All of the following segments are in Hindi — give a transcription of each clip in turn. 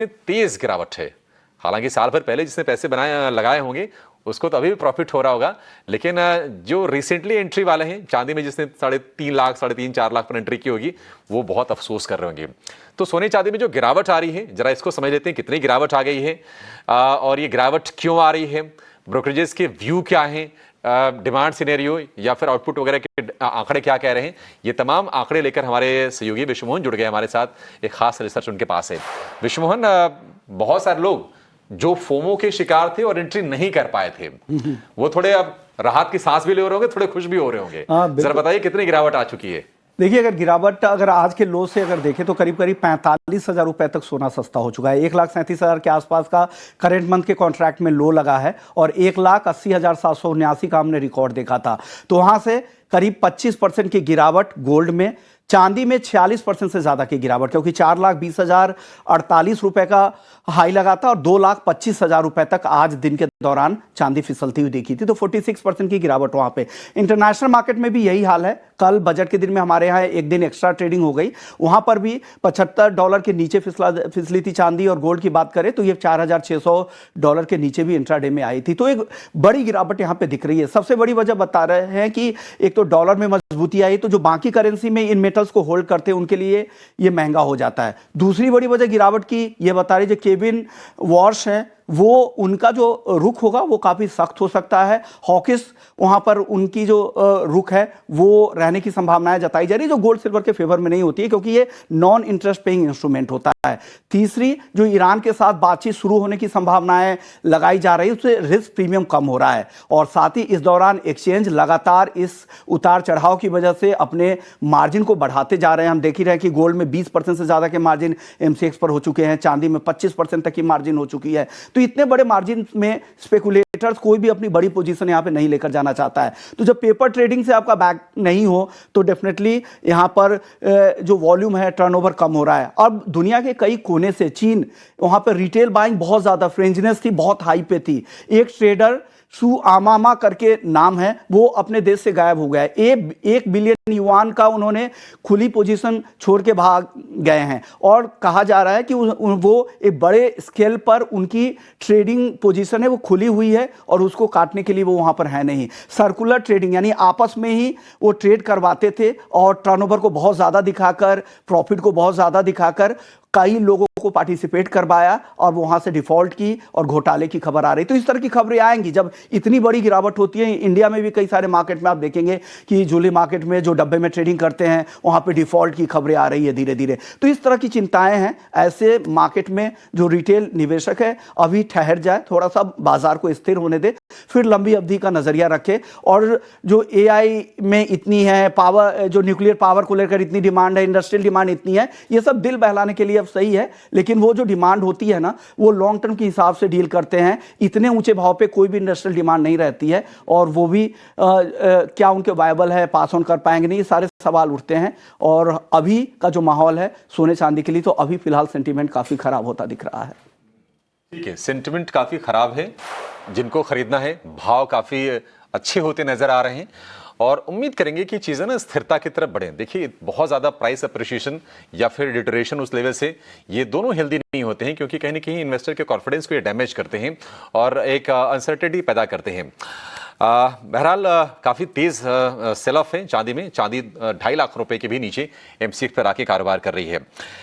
तेज गिरावट है। हालांकि साल भर पहले जिसने पैसे लगाए होंगे उसको तो अभी भी प्रॉफिट हो रहा होगा, लेकिन जो रिसेंटली एंट्री वाले हैं चांदी में, जिसने 3.5 लाख 3.5-4 लाख पर एंट्री की होगी, वो बहुत अफसोस कर रहे होंगे। तो सोने चांदी में जो गिरावट आ रही है, जरा इसको समझ लेते हैं कितनी गिरावट आ गई है और ये गिरावट क्यों आ रही है, ब्रोकरेजेस के व्यू क्या है, डिमांड सिनेरियो या फिर आउटपुट वगैरह के आंकड़े क्या कह रहे हैं। ये तमाम आंकड़े लेकर हमारे सहयोगी विश्वमोहन जुड़ गए हमारे साथ। एक खास रिसर्च उनके पास है। विश्वमोहन, बहुत सारे लोग जो फोमो के शिकार थे और एंट्री नहीं कर पाए थे, वो थोड़े अब राहत की सांस भी ले रहे होंगे, थोड़े खुश भी हो रहे होंगे। जरा बताइए कितनी गिरावट आ चुकी है। देखिए, अगर गिरावट अगर आज के लो से अगर देखें तो करीब करीब 45,000 रुपए तक सोना सस्ता हो चुका है। 1,37,000 के आसपास का करंट मंथ के कॉन्ट्रैक्ट में लो लगा है और 1,80,779 का हमने रिकॉर्ड देखा था। तो वहां से करीब 25% की गिरावट गोल्ड में, चांदी में 46% से ज्यादा की गिरावट, क्योंकि 4,20,048 रुपए का हाई लगा था और 2,25,000 रुपए तक आज दिन के दौरान चांदी फिसलती हुई देखी थी। तो 46% की गिरावट वहां पे। इंटरनेशनल मार्केट में भी यही हाल है। कल बजट के दिन में हमारे यहाँ एक दिन एक्स्ट्रा ट्रेडिंग हो गई, वहां पर भी $75 के नीचे फिसली थी चांदी। और गोल्ड की बात करें तो ये $4,600 के नीचे भी इंट्राडे में आई थी। तो एक बड़ी गिरावट यहाँ पे दिख रही है। सबसे बड़ी वजह बता रहे हैं कि एक तो डॉलर में मजबूती आई, तो जो बाकी करेंसी में इन मेटल्स को होल्ड करते हैं उनके लिए ये महंगा हो जाता है। दूसरी बड़ी वजह गिरावट की ये बता रही, जो केविन वॉर्श है वो उनका जो रुख होगा वो काफी सख्त हो सकता है। हॉकिस वहां पर उनकी जो रुख है वो रहने की संभावनाएं जताई जा रही है, जो गोल्ड सिल्वर के फेवर में नहीं होती है, क्योंकि ये नॉन इंटरेस्ट पेइंग इंस्ट्रूमेंट होता है। तीसरी, जो ईरान के साथ बातचीत शुरू होने की संभावनाएं लगाई जा रही है, उससे रिस्क प्रीमियम कम हो रहा है। और साथ ही इस दौरान एक्सचेंज लगातार इस उतार चढ़ाव की वजह से अपने मार्जिन को बढ़ाते जा रहे हैं। हम देख ही रहे हैं कि गोल्ड में 20% से ज्यादा के मार्जिन MCX पर हो चुके हैं, चांदी में 25% तक की मार्जिन हो चुकी है। तो इतने बड़े मार्जिन में स्पेकुलेटर्स कोई भी अपनी बड़ी पोजीशन यहां पे नहीं लेकर जाना चाहता है। तो जब पेपर ट्रेडिंग से आपका बैक नहीं हो तो डेफिनेटली यहां पर जो वॉल्यूम है, टर्नओवर कम हो रहा है। अब दुनिया के कई कोने से चीन, वहां पर रिटेल बाइंग बहुत ज्यादा, फ्रेंचनेस थी, बहुत हाई पे थी। एक ट्रेडर सु आमामा करके नाम है, वो अपने देश से गायब हो गया है। 1 बिलियन युआन का उन्होंने खुली पोजीशन छोड़ के भाग गए हैं और कहा जा रहा है कि वो एक बड़े स्केल पर उनकी ट्रेडिंग पोजीशन है वो खुली हुई है और उसको काटने के लिए वो वहां पर है नहीं। सर्कुलर ट्रेडिंग यानी आपस में ही वो ट्रेड करवाते थे और टर्नओवर को बहुत ज्यादा दिखाकर, प्रॉफिट को बहुत ज्यादा दिखाकर कई लोगों को पार्टिसिपेट करवाया और वहां से डिफॉल्ट की और घोटाले की खबर आ रही। तो इस तरह की खबरें आएंगी जब इतनी बड़ी गिरावट होती है। इंडिया में भी कई सारे मार्केट में आप देखेंगे कि ज्वेलरी मार्केट में जो डब्बे में ट्रेडिंग करते हैं वहां पे डिफॉल्ट की खबरें आ रही है धीरे धीरे। तो इस तरह की चिंताएं हैं। ऐसे मार्केट में जो रिटेल निवेशक है अभी ठहर जाए, थोड़ा सा बाजार को स्थिर होने दे, फिर लंबी अवधि का नजरिया रखे। और जो AI में इतनी है, पावर, जो न्यूक्लियर पावर को लेकर इतनी डिमांड है, इंडस्ट्रियल डिमांड इतनी है, ये सब दिल बहलाने के लिए अब सही है, लेकिन वो जो डिमांड होती है ना, वो लॉन्ग टर्म के हिसाब से डील करते हैं। इतने ऊंचे भाव पे कोई भी इंडस्ट्रियल डिमांड नहीं रहती है और वो भी क्या उनके वायबल है, पास ऑन कर पाएंगे नहीं, सारे सवाल उठते हैं। और अभी का जो माहौल है सोने चांदी के लिए, तो अभी फिलहाल सेंटीमेंट काफी खराब होता दिख रहा है। ठीक है, सेंटीमेंट काफी खराब है, जिनको खरीदना है भाव काफी अच्छे होते नजर आ रहे हैं और उम्मीद करेंगे कि चीज़ें ना स्थिरता की तरफ बढ़ें। देखिए, बहुत ज़्यादा प्राइस अप्रिशिएशन या फिर डिटोरेशन उस लेवल से, ये दोनों हेल्दी नहीं होते हैं, क्योंकि कहीं ना कहीं इन्वेस्टर के कॉन्फिडेंस को ये डैमेज करते हैं और एक अनसर्टेनिटी पैदा करते हैं। बहरहाल काफ़ी तेज़ सेल ऑफ है चांदी में। चांदी 2.5 लाख रुपए के भी नीचे MCX पर आके कारोबार कर रही है।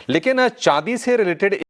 लेकिन चांदी से रिलेटेड